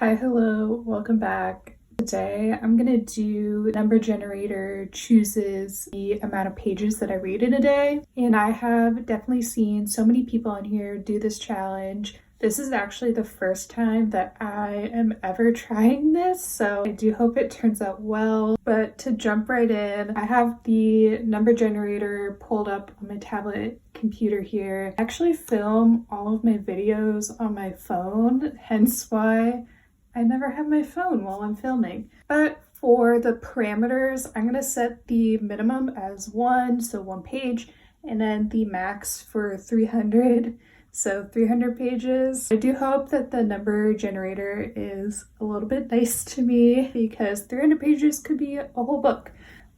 Hi, hello, welcome back. Today I'm gonna do number generator chooses the amount of pages that I read in a day. And I have definitely seen so many people on here do this challenge. This is actually the first time that I am ever trying this, so I do hope it turns out well. But to jump right in, I have the number generator pulled up on my tablet computer here. I actually film all of my videos on my phone, hence why I never have my phone while I'm filming. But for the parameters, I'm gonna set the minimum as 1, so 1 page, and then the max for 300, so 300 pages. I do hope that the number generator is a little bit nice to me because 300 pages could be a whole book.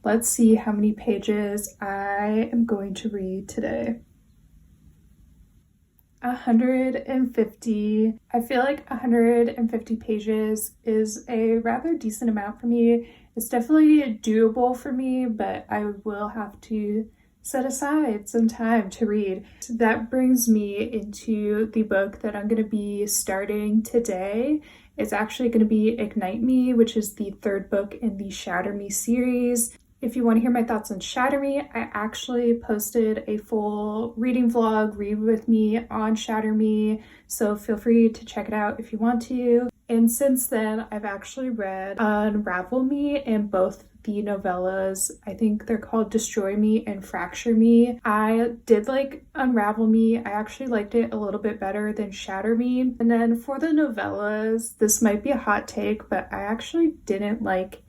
Let's see how many pages I am going to read today. 150. I feel like 150 pages is a rather decent amount for me. It's definitely doable for me, but I will have to set aside some time to read. So that brings me into the book that I'm going to be starting today. It's actually going to be Ignite Me, which is the third book in the Shatter Me series. If you want to hear my thoughts on Shatter Me, I actually posted a full reading vlog, Read With Me, on Shatter Me, so feel free to check it out if you want to. And since then, I've actually read Unravel Me and both the novellas. I think they're called Destroy Me and Fracture Me. I did like Unravel Me. I actually liked it a little bit better than Shatter Me. And then for the novellas, this might be a hot take, but I actually didn't like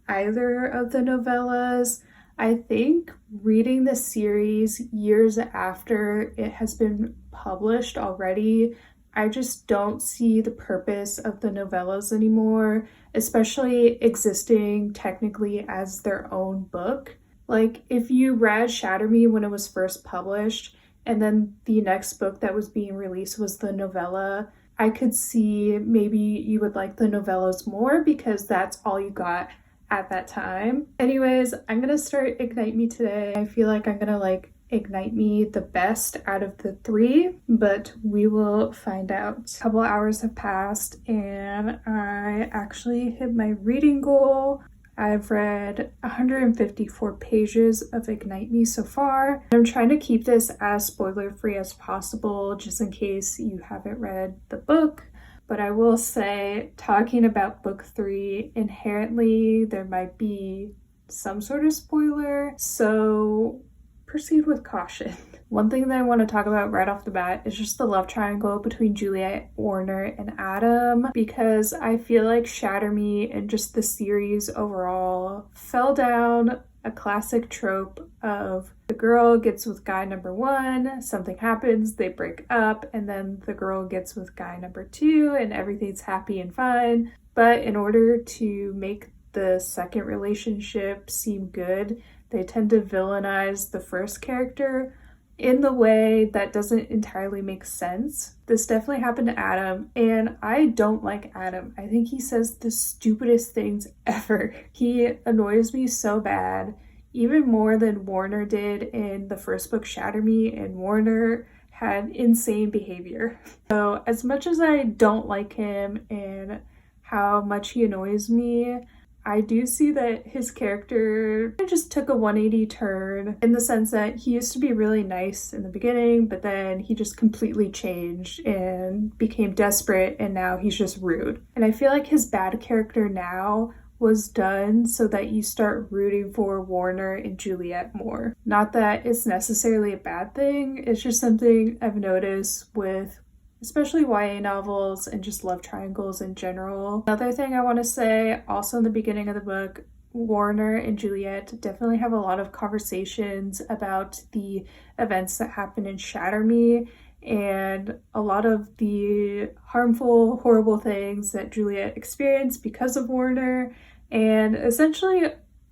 either of the novellas. I think reading the series years after it has been published already, I just don't see the purpose of the novellas anymore, especially existing technically as their own book. Like, if you read Shatter Me when it was first published, and then the next book that was being released was the novella, I could see maybe you would like the novellas more because that's all you got at that time. Anyways, I'm gonna start Ignite Me today. I feel like I'm gonna like Ignite Me the best out of the 3, but we will find out. A couple hours have passed and I actually hit my reading goal. I've read 154 pages of Ignite Me so far. I'm trying to keep this as spoiler-free as possible just in case you haven't read the book. But I will say, talking about book 3, inherently there might be some sort of spoiler, so proceed with caution. One thing that I want to talk about right off the bat is just the love triangle between Juliet, Warner, and Adam, because I feel like Shatter Me and just the series overall fell down a classic trope of the girl gets with guy number 1, something happens, they break up, and then the girl gets with guy number 2 and everything's happy and fine. But in order to make the second relationship seem good, they tend to villainize the first character in the way that doesn't entirely make sense. This definitely happened to Adam, and I don't like Adam. I think he says the stupidest things ever. He annoys me so bad, even more than Warner did in the first book, Shatter Me, and Warner had insane behavior. So as much as I don't like him and how much he annoys me, I do see that his character just took a 180 turn in the sense that he used to be really nice in the beginning, but then he just completely changed and became desperate, and now he's just rude. And I feel like his bad character now was done so that you start rooting for Warner and Juliet more. Not that it's necessarily a bad thing, it's just something I've noticed with especially YA novels and just love triangles in general. Another thing I want to say, also in the beginning of the book, Warner and Juliet definitely have a lot of conversations about the events that happen in Shatter Me and a lot of the harmful, horrible things that Juliet experienced because of Warner. And essentially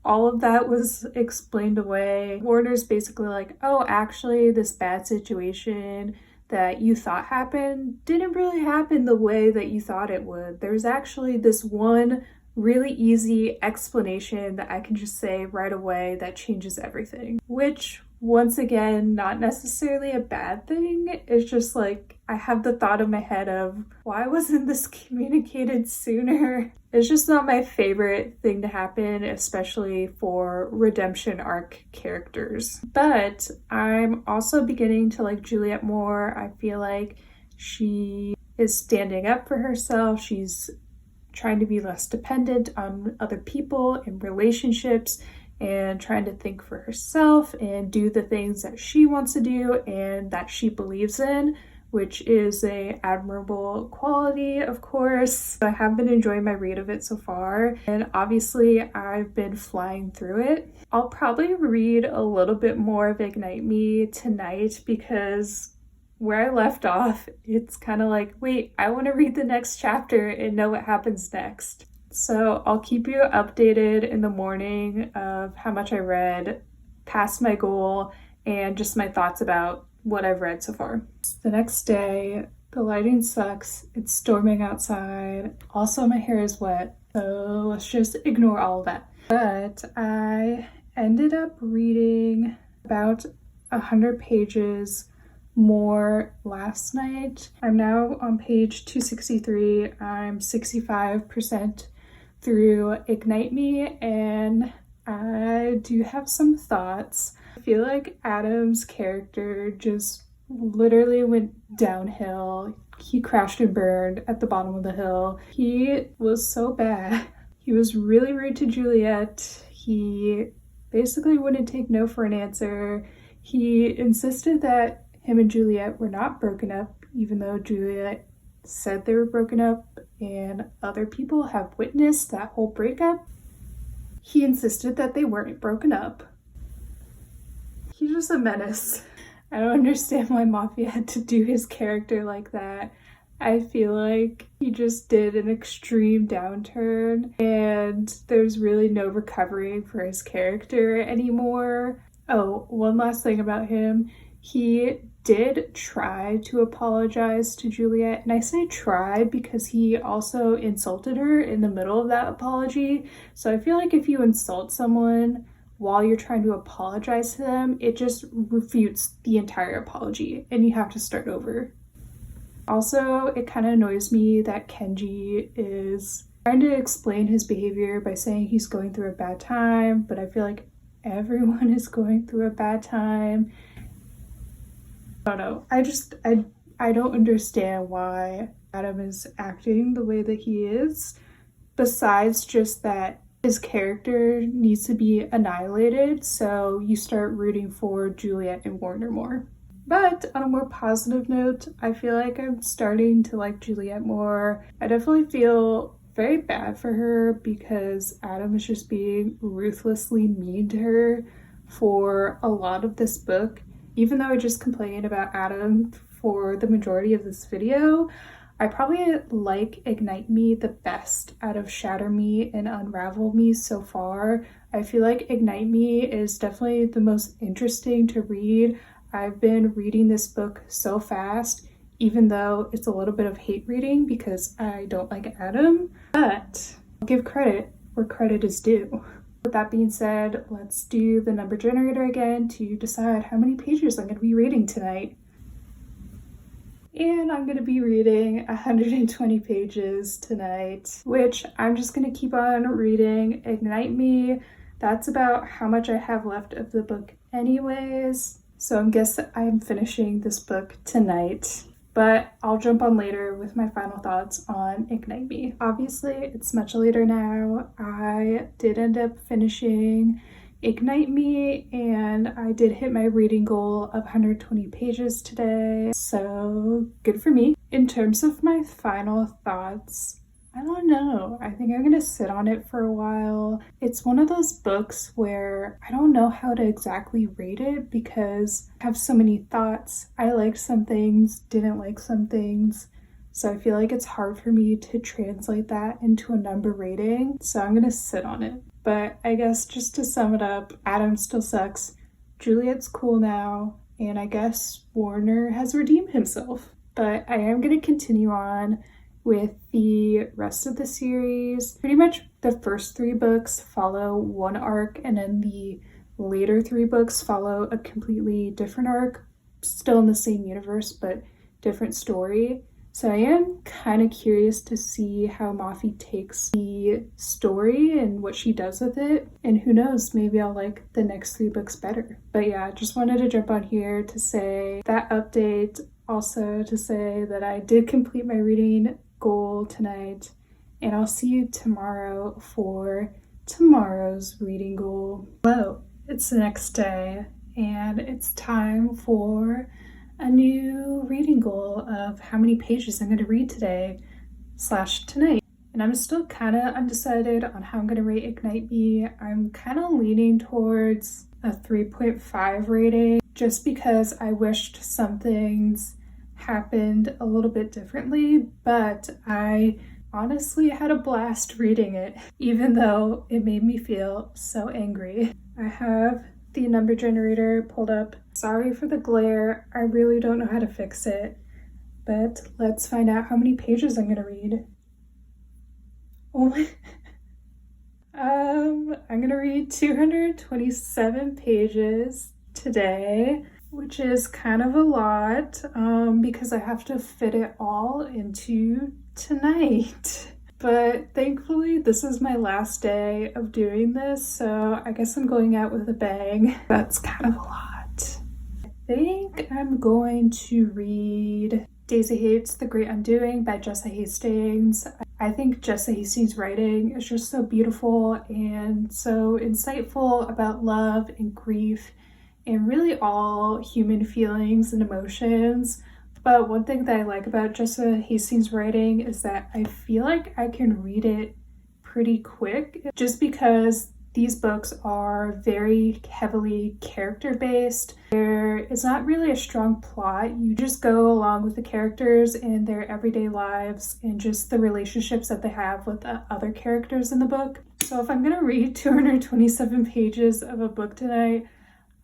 all of that was explained away. Warner's basically like, oh, actually this bad situation that you thought happened didn't really happen the way that you thought it would. There's actually this one really easy explanation that I can just say right away that changes everything, which once again, not necessarily a bad thing. It's just like I have the thought in my head of why wasn't this communicated sooner? It's just not my favorite thing to happen, especially for redemption arc characters. But I'm also beginning to like Juliet more. I feel like she is standing up for herself. She's trying to be less dependent on other people and relationships, and trying to think for herself and do the things that she wants to do and that she believes in, which is a admirable quality, of course. I have been enjoying my read of it so far, and obviously I've been flying through it. I'll probably read a little bit more of Ignite Me tonight, because where I left off, it's kind of like, wait, I want to read the next chapter and know what happens next. So I'll keep you updated in the morning of how much I read, past my goal, and just my thoughts about what I've read so far. The next day, the lighting sucks. It's storming outside. Also, my hair is wet, so let's just ignore all of that. But I ended up reading about 100 pages more last night. I'm now on page 263. I'm 65% through Ignite Me, and I do have some thoughts. I feel like Adam's character just literally went downhill. He crashed and burned at the bottom of the hill. He was so bad. He was really rude to Juliet. He basically wouldn't take no for an answer. He insisted that him and Juliet were not broken up, even though Juliet said they were broken up and other people have witnessed that whole breakup. He insisted that they weren't broken up. He's just a menace. I don't understand why Mafia had to do his character like that. I feel like he just did an extreme downturn, and there's really no recovering for his character anymore. Oh, one last thing about him. He did try to apologize to Juliet, and I say try because he also insulted her in the middle of that apology. So I feel like if you insult someone while you're trying to apologize to them, it just refutes the entire apology and you have to start over. Also, it kind of annoys me that Kenji is trying to explain his behavior by saying he's going through a bad time, but I feel like everyone is going through a bad time. I don't know. I don't understand why Adam is acting the way that he is, besides just that his character needs to be annihilated, so you start rooting for Juliet and Warner more. But on a more positive note, I feel like I'm starting to like Juliet more. I definitely feel very bad for her because Adam is just being ruthlessly mean to her for a lot of this book. Even though I just complained about Adam for the majority of this video, I probably like Ignite Me the best out of Shatter Me and Unravel Me so far. I feel like Ignite Me is definitely the most interesting to read. I've been reading this book so fast, even though it's a little bit of hate reading because I don't like Adam, but I'll give credit where credit is due. With that being said, let's do the number generator again to decide how many pages I'm going to be reading tonight. And I'm going to be reading 120 pages tonight, which I'm just going to keep on reading. Ignite Me, that's about how much I have left of the book anyways. So I guess I'm finishing this book tonight. But I'll jump on later with my final thoughts on Ignite Me. Obviously, it's much later now. I did end up finishing Ignite Me, and I did hit my reading goal of 120 pages today, so good for me. In terms of my final thoughts, I don't know. I think I'm gonna sit on it for a while. It's one of those books where I don't know how to exactly rate it because I have so many thoughts. I liked some things, didn't like some things. So I feel like it's hard for me to translate that into a number rating. So I'm gonna sit on it. But I guess just to sum it up, Adam still sucks. Juliet's cool now. And I guess Warner has redeemed himself. But I am gonna continue on with the rest of the series. Pretty much the first 3 books follow one arc, and then the later 3 books follow a completely different arc, still in the same universe, but different story. So I am kind of curious to see how Mafi takes the story and what she does with it. And who knows, maybe I'll like the next 3 books better. But yeah, just wanted to jump on here to say that update. Also to say that I did complete my reading goal tonight. And I'll see you tomorrow for tomorrow's reading goal. Hello, it's the next day and it's time for a new reading goal of how many pages I'm going to read today / tonight. And I'm still kind of undecided on how I'm going to rate Ignite Me. I'm kind of leaning towards a 3.5 rating just because I wished some things happened a little bit differently, but I honestly had a blast reading it, even though it made me feel so angry. I have the number generator pulled up. Sorry for the glare, I really don't know how to fix it, but let's find out how many pages I'm gonna read. Oh my I'm gonna read 227 pages today, which is kind of a lot because I have to fit it all into tonight. But thankfully, this is my last day of doing this, so I guess I'm going out with a bang. That's kind of a lot. I think I'm going to read Daisy Hates The Great Undoing by Jessa Hastings. I think Jessa Hastings' writing is just so beautiful and so insightful about love and grief and really all human feelings and emotions. But one thing that I like about Jessa Hastings' writing is that I feel like I can read it pretty quick just because these books are very heavily character-based. There is not really a strong plot. You just go along with the characters and their everyday lives and just the relationships that they have with the other characters in the book. So if I'm going to read 227 pages of a book tonight,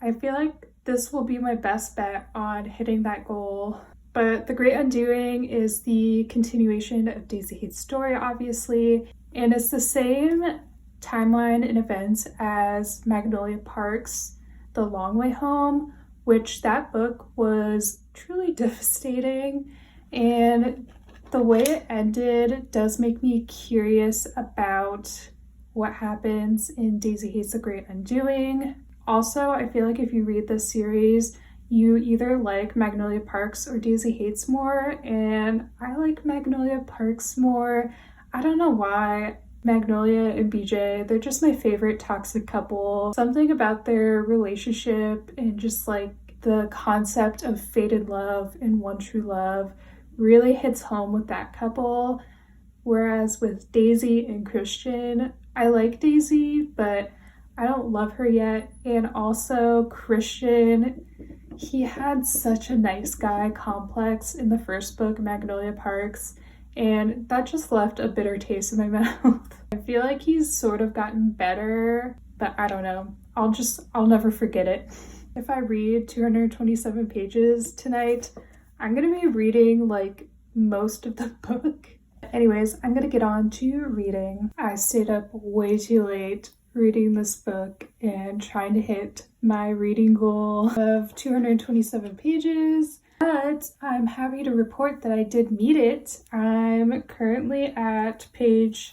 I feel like this will be my best bet on hitting that goal. But The Great Undoing is the continuation of Daisy Hate's story, obviously, and it's the same timeline and events as Magnolia Park's The Long Way Home, which that book was truly devastating, and the way it ended does make me curious about what happens in Daisy Hates The Great Undoing. Also, I feel like if you read this series, you either like Magnolia Parks or Daisy Hates more, and I like Magnolia Parks more. I don't know why. Magnolia and BJ, they're just my favorite toxic couple. Something about their relationship and just like the concept of fated love and one true love really hits home with that couple. Whereas with Daisy and Christian, I like Daisy, but I don't love her yet. And also Christian, he had such a nice guy complex in the first book, Magnolia Parks, and that just left a bitter taste in my mouth. I feel like he's sort of gotten better, but I don't know. I'll never forget it. If I read 227 pages tonight, I'm gonna be reading like most of the book. Anyways, I'm gonna get on to reading. I stayed up way too late reading this book and trying to hit my reading goal of 227 pages, but I'm happy to report that I did meet it. I'm currently at page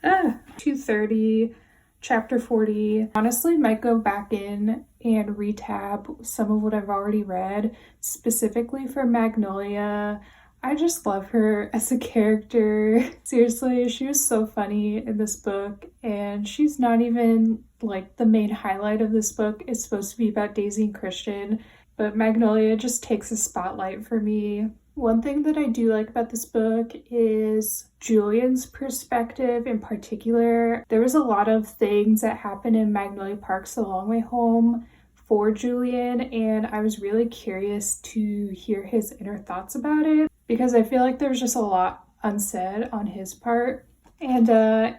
230, chapter 40. Honestly, might go back in and retab some of what I've already read, specifically for Magnolia. I just love her as a character. Seriously, she was so funny in this book, and she's not even like the main highlight of this book. It's supposed to be about Daisy and Christian, but Magnolia just takes a spotlight for me. One thing that I do like about this book is Julian's perspective in particular. There was a lot of things that happened in Magnolia Park's The Long Way Home for Julian, and I was really curious to hear his inner thoughts about it, because I feel like there's just a lot unsaid on his part, and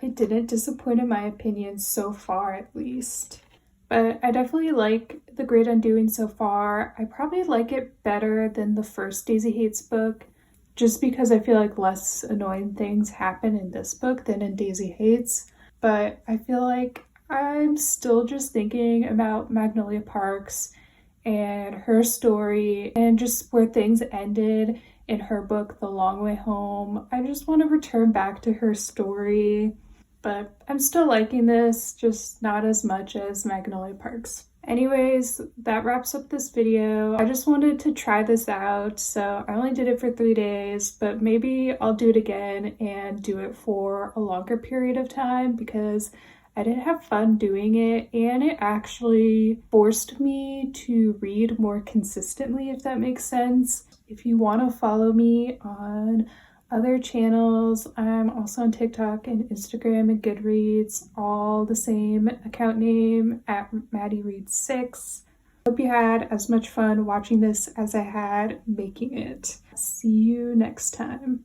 it didn't disappoint in my opinion so far, at least. But I definitely like The Great Undoing so far. I probably like it better than the first Daisy Hates book, just because I feel like less annoying things happen in this book than in Daisy Hates. But I feel like I'm still just thinking about Magnolia Parks and her story and just where things ended in her book, The Long Way Home. I just want to return back to her story, but I'm still liking this, just not as much as Magnolia Parks. Anyways, that wraps up this video. I just wanted to try this out, so I only did it for 3 days, but maybe I'll do it again and do it for a longer period of time because I did have fun doing it, and it actually forced me to read more consistently, if that makes sense. If you want to follow me on other channels, I'm also on TikTok and Instagram and Goodreads, all the same account name at Maddie Reads 6. Hope you had as much fun watching this as I had making it. See you next time.